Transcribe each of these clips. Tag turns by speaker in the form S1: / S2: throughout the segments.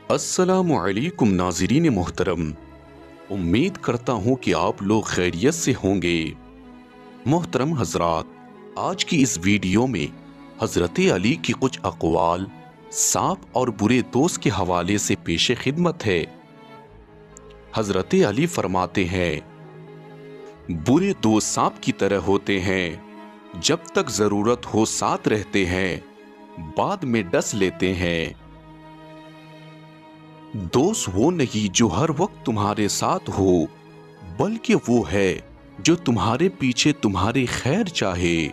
S1: السلام علیکم ناظرین محترم، امید کرتا ہوں کہ آپ لوگ خیریت سے ہوں گے۔ محترم حضرات، آج کی اس ویڈیو میں حضرت علی کی کچھ اقوال سانپ اور برے دوست کے حوالے سے پیش خدمت ہے۔ حضرت علی فرماتے ہیں، برے دوست سانپ کی طرح ہوتے ہیں، جب تک ضرورت ہو ساتھ رہتے ہیں، بعد میں ڈس لیتے ہیں۔ دوست وہ نہیں جو ہر وقت تمہارے ساتھ ہو، بلکہ وہ ہے جو تمہارے پیچھے تمہاری خیر چاہے۔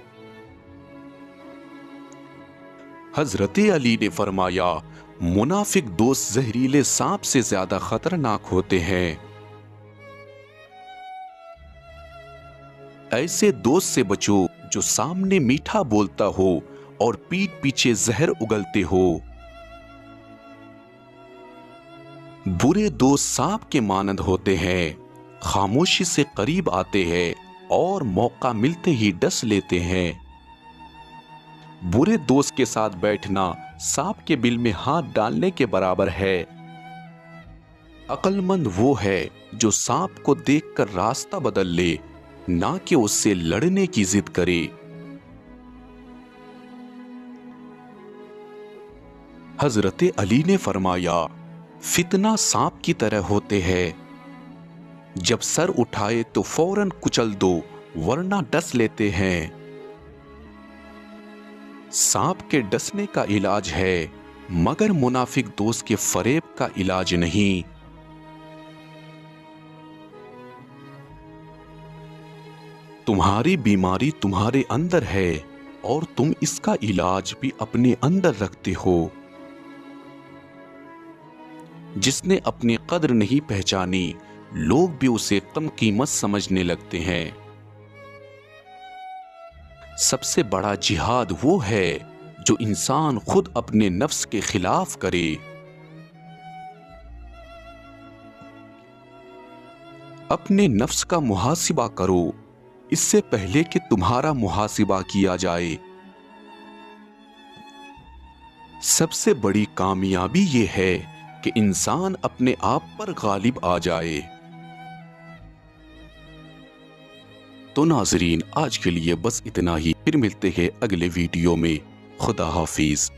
S1: حضرت علی نے فرمایا، منافق دوست زہریلے سانپ سے زیادہ خطرناک ہوتے ہیں۔ ایسے دوست سے بچو جو سامنے میٹھا بولتا ہو اور پیٹھ پیچھے زہر اگلتے ہو۔ برے دوست سانپ کے مانند ہوتے ہیں، خاموشی سے قریب آتے ہیں اور موقع ملتے ہی ڈس لیتے ہیں۔ برے دوست کے ساتھ بیٹھنا سانپ کے بل میں ہاتھ ڈالنے کے برابر ہے۔ عقل مند وہ ہے جو سانپ کو دیکھ کر راستہ بدل لے، نہ کہ اس سے لڑنے کی ضد کرے۔ حضرت علی نے فرمایا، فتنہ سانپ کی طرح ہوتے ہیں، جب سر اٹھائے تو فوراً کچل دو ورنہ ڈس لیتے ہیں۔ سانپ کے ڈسنے کا علاج ہے، مگر منافق دوست کے فریب کا علاج نہیں۔ تمہاری بیماری تمہارے اندر ہے اور تم اس کا علاج بھی اپنے اندر رکھتے ہو۔ جس نے اپنی قدر نہیں پہچانی، لوگ بھی اسے کم قیمت سمجھنے لگتے ہیں۔ سب سے بڑا جہاد وہ ہے جو انسان خود اپنے نفس کے خلاف کرے۔ اپنے نفس کا محاسبہ کرو اس سے پہلے کہ تمہارا محاسبہ کیا جائے۔ سب سے بڑی کامیابی یہ ہے کہ انسان اپنے آپ پر غالب آ جائے۔ تو ناظرین، آج کے لیے بس اتنا ہی، پھر ملتے ہیں اگلے ویڈیو میں۔ خدا حافظ۔